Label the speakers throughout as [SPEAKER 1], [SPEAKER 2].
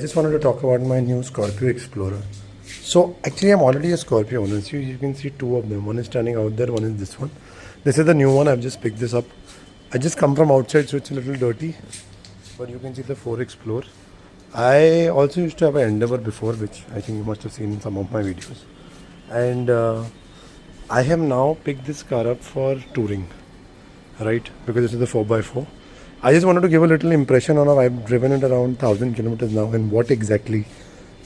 [SPEAKER 1] just wanted to talk about my new Scorpio Explorer. So actually I'm already a Scorpio owner. So you can see two of them. One is standing out there, one is this one. This is the new one. I've just picked this up. I just come from outside, so it's a little dirty. But you can see the 4 Explorer. I also used to have an Endeavour before, which I think you must have seen in some of my videos. And I have now picked this car up for touring, right? Because this is the 4x4. I just wanted to give a little impression on how I've driven it around 1000 kilometers now and what exactly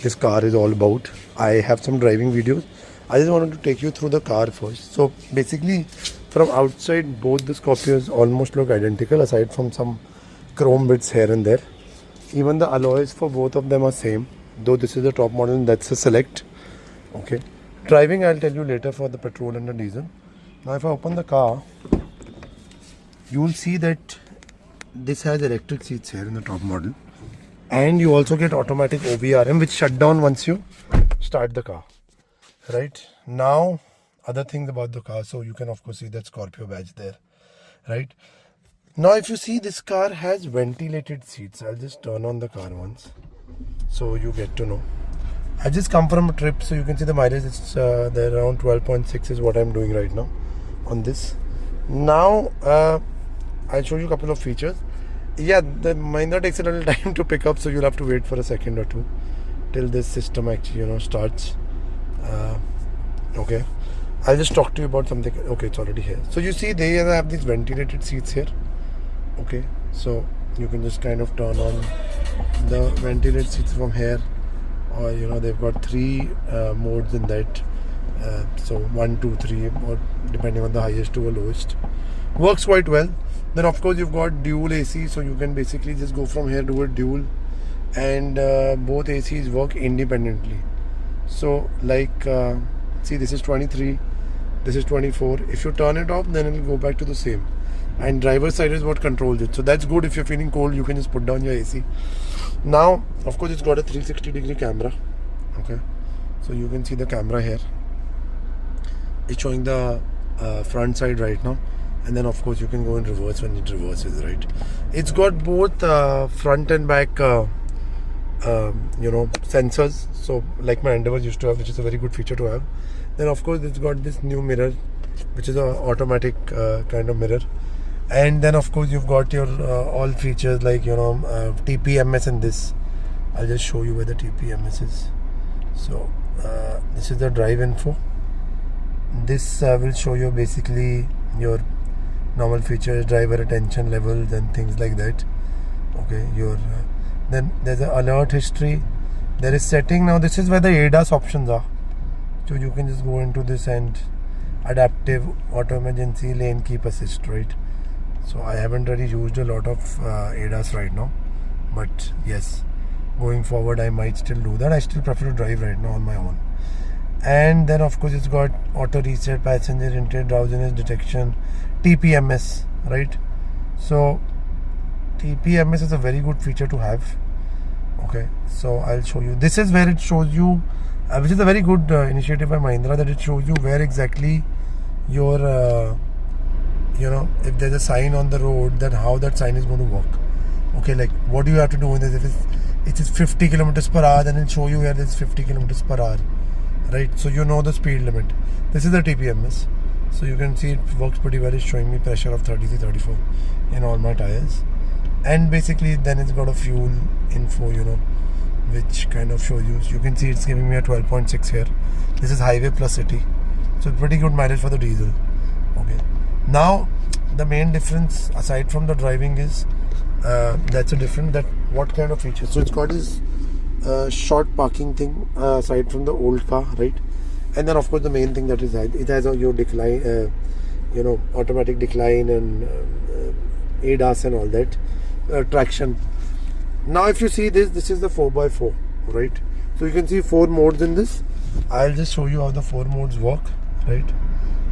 [SPEAKER 1] this car is all about. I have some driving videos. I just wanted to take you through the car first. So basically from outside both the Scorpios almost look identical aside from some chrome bits here and there. Even the alloys for both of them are same, though this is the top model and that's a Select. Okay. Driving I'll tell you later for the petrol and the diesel. Now if I open the car, you'll see that this has electric seats here in the top model, and you also get automatic OBRM which shut down once you start the car. Right now, other things about the car, so you can of course see that Scorpio badge there. Right now, if you see, this car has ventilated seats. I'll just turn on the car once so you get to know. I just come from a trip, so you can see the mileage. It's there around 12.6 is what I'm doing right now on this. Now I'll show you a couple of features. Yeah, the Mahindra takes a little time to pick up, so you'll have to wait for a second or two till this system actually starts. Okay, I'll just talk to you about something. Okay, it's already here. So you see they have these ventilated seats here. Okay, so you can just kind of turn on the ventilated seats from here, or they've got 3 modes in that. So 1, 2, 3, or depending on the highest to or lowest. Works quite well. Then of course you've got dual AC, so you can basically just go from here to a dual, and both ACs work independently. So like see, this is 23, this is 24. If you turn it off, then it will go back to the same, and driver's side is what controls it. So that's good. If you're feeling cold, you can just put down your AC. Now of course it's got a 360-degree camera. Okay, so you can see the camera here. It's showing the front side right now, and then of course you can go in reverse when it reverses, right? It's got both front and back sensors, so like my Endeavour used to have, which is a very good feature to have. Then of course it's got this new mirror, which is an automatic kind of mirror. And then of course you've got your all features like TPMS in this. I'll just show you where the TPMS is. So this is the drive info. This will show you basically your normal features, driver attention levels and things like that. Okay, your then there's an alert history. There is setting. Now this is where the ADAS options are, so you can just go into this and adaptive, auto emergency, lane keep assist, right? So I haven't really used a lot of ADAS right now, but yes, going forward I might still do that. I still prefer to drive right now on my own. And then of course it's got auto reset, passenger intent, drowsiness detection, TPMS, right? So TPMS is a very good feature to have. Okay, so I'll show you. This is where it shows you, which is a very good initiative by Mahindra, that it shows you where exactly your if there's a sign on the road, then how that sign is going to work. Okay, like what do you have to do in this? If it is 50 kilometers per hour, then it'll show you where it's 50 kilometers per hour. Right, so you know the speed limit. This is the TPMS, so you can see it works pretty well. It's showing me pressure of 33, 34 in all my tires, and basically then it's got a fuel info, which kind of shows you. You can see it's giving me a 12.6 here. This is highway plus city, so pretty good mileage for the diesel. Okay, now the main difference aside from the driving is that's a different that what kind of features. So it's got this short parking thing aside from the old car, right? And then of course the main thing that is it has your decline, automatic decline and ADAS and all that, traction. Now if you see this is the 4x4, right? So you can see 4 modes in this. I'll just show you how the 4 modes work, right?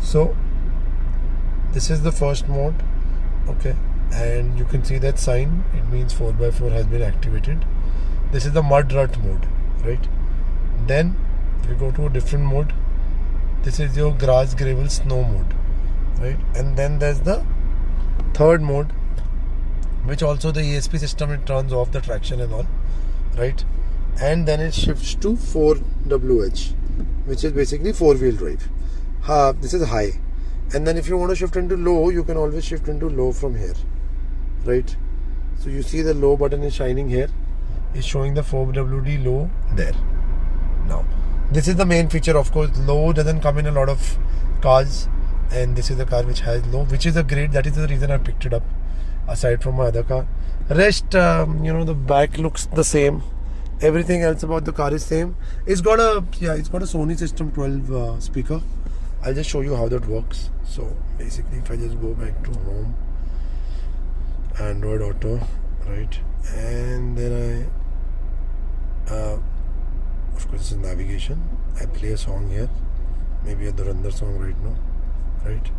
[SPEAKER 1] So this is the first mode, okay, and you can see that sign. It means 4x4 has been activated. This is the mud rut mode, right? Then if you go to a different mode, this is your grass, gravel, snow mode, right? And then there's the third mode, which also the ESP system, it turns off the traction and all, right? and then it shifts to 4WH, which is basically 4-wheel drive. This is high, and then if you want to shift into low, you can always shift into low from here, right? So you see the low button is shining here. It's showing the 4WD low there. Now, this is the main feature. Of course, low doesn't come in a lot of cars, and this is the car which has low, which is a great. That is the reason I picked it up. Aside from my other car, rest, the back looks the same. Everything else about the car is same. It's got a Sony System 12 speaker. I'll just show you how that works. So basically, if I just go back to home, Android Auto, right, and then of course this is navigation. I play a song here, maybe a Dhurandhar song right now, right?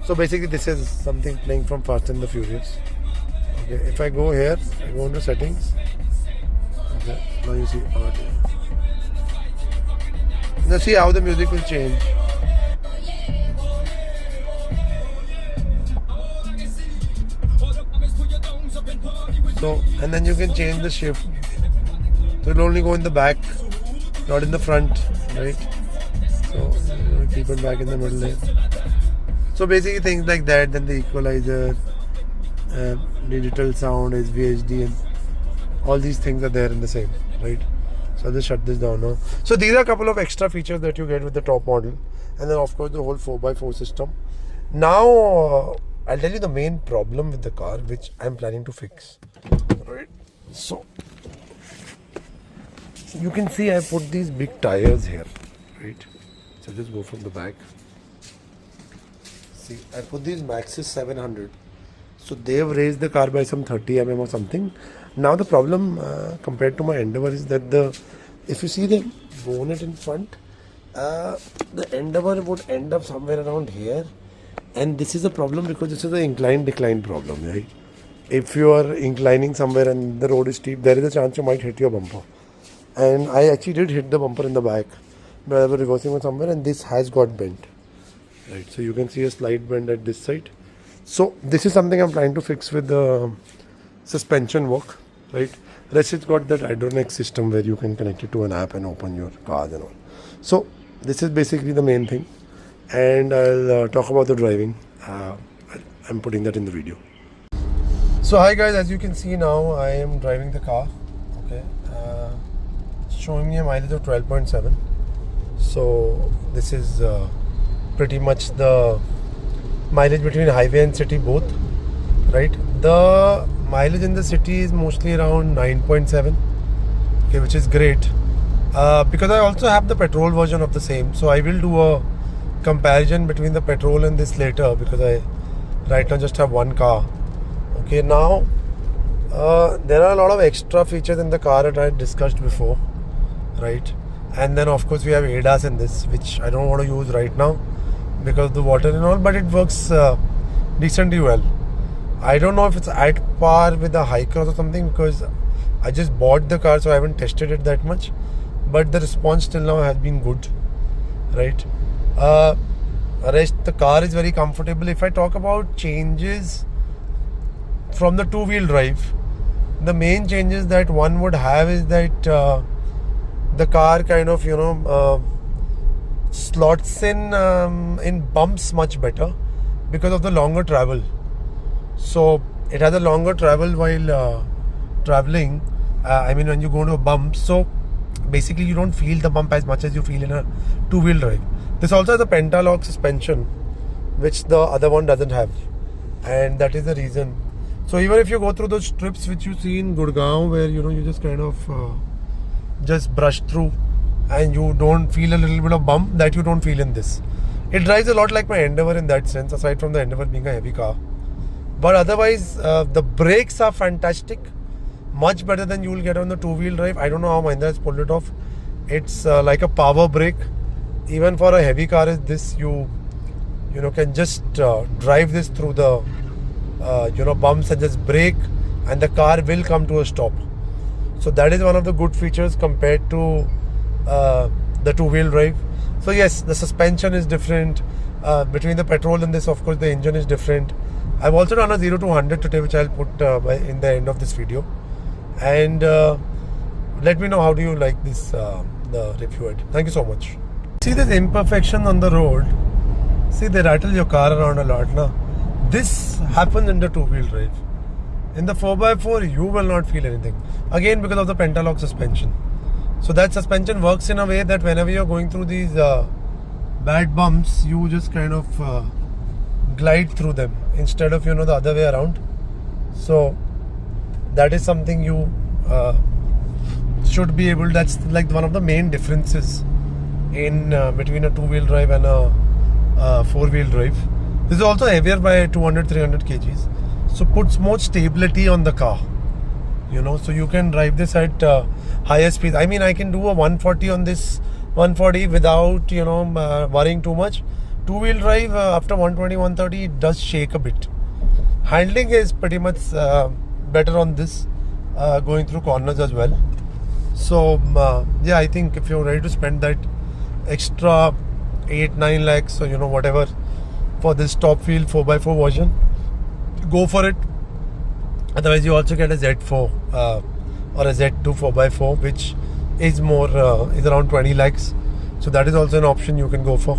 [SPEAKER 1] So basically this is something playing from Fast and the Furious. Okay, if I go here, I go into settings. Okay, now you see audio. Now see how the music will change. So, and then you can change the shift. So it'll only go in the back, not in the front, right? So keep it back in the middle there. So basically things like that. Then the equalizer, digital sound, SVHD, and all these things are there in the same, right? So I'll just shut this down now. So these are a couple of extra features that you get with the top model, and then of course the whole 4x4 system. Now I'll tell you the main problem with the car, which I'm planning to fix, right? So you can see I put these big tires here, right? So just go from the back. See, I put these Maxxis 700. So they've raised the car by some 30 mm or something. Now the problem compared to my Endeavour is that if you see the bonnet in front, the Endeavour would end up somewhere around here. And this is a problem because this is an incline-decline problem, right? If you are inclining somewhere and the road is steep, there is a chance you might hit your bumper. And I actually did hit the bumper in the back when I was reversing or somewhere, and this has got bent. Right, so you can see a slight bend at this side. So this is something I'm trying to fix with the suspension work, right? Rest it's got that Idronex system where you can connect it to an app and open your cars and all. So this is basically the main thing, and I'll talk about the driving. I'm putting that in the video. So hi guys, as you can see now I am driving the car. Okay, showing me a mileage of 12.7. So this is pretty much the mileage between highway and city both, right? The mileage in the city is mostly around 9.7, okay, which is great because I also have the petrol version of the same, so I will do a comparison between the petrol and this later because I right now just have one car. Okay, now there are a lot of extra features in the car that I discussed before, right? And then of course we have ADAS in this, which I don't want to use right now because of the water and all, but it works decently well. I don't know if it's at par with the Hi-Cross or something because I just bought the car, so I haven't tested it that much, but the response till now has been good, right? The car is very comfortable. If I talk about changes from the two-wheel drive, the main changes that one would have is that the car kind of slots in bumps much better because of the longer travel. So it has a longer travel while traveling. I mean when you go to a bump, so basically you don't feel the bump as much as you feel in a two-wheel drive. This also has a Pentalock suspension, which the other one doesn't have, and that is the reason. So even if you go through those trips which you see in Gurgaon, where you just kind of just brush through and you don't feel a little bit of bump, that you don't feel in this. It drives a lot like my Endeavour in that sense, aside from the Endeavour being a heavy car. But otherwise, the brakes are fantastic, much better than you will get on the two-wheel drive. I don't know how Mahindra has pulled it off. It's like a power brake. Even for a heavy car as this, you can just drive this through the bumps and just brake, and the car will come to a stop. So that is one of the good features compared to the two-wheel drive. So yes, the suspension is different between the petrol and this. Of course, the engine is different. I've also done a 0 to 100 today, which I'll put in the end of this video. And let me know how do you like this the review. Thank you so much. See this imperfection on the road. See, they rattle your car around a lot. Now, this happens in the two-wheel drive. In the 4x4, you will not feel anything. Again, because of the Pentalock suspension. So that suspension works in a way that whenever you're going through these bad bumps, you just kind of glide through them instead of, the other way around. So that is something you should be able. That's like one of the main differences in between a two-wheel drive and a four-wheel drive. This is also heavier by 200-300 kgs, so puts more stability on the car. So you can drive this at higher speeds. I mean, I can do a 140 on this 140 without worrying too much. Two-wheel drive after 120, 130, it does shake a bit. Handling is pretty much better on this, going through corners as well. So yeah, I think if you're ready to spend that extra 8-9 lakhs or whatever for this top wheel 4x4 version, go for it. Otherwise, you also get a Z4 or a Z2 4x4, which is more is around 20 lakhs. So that is also an option you can go for.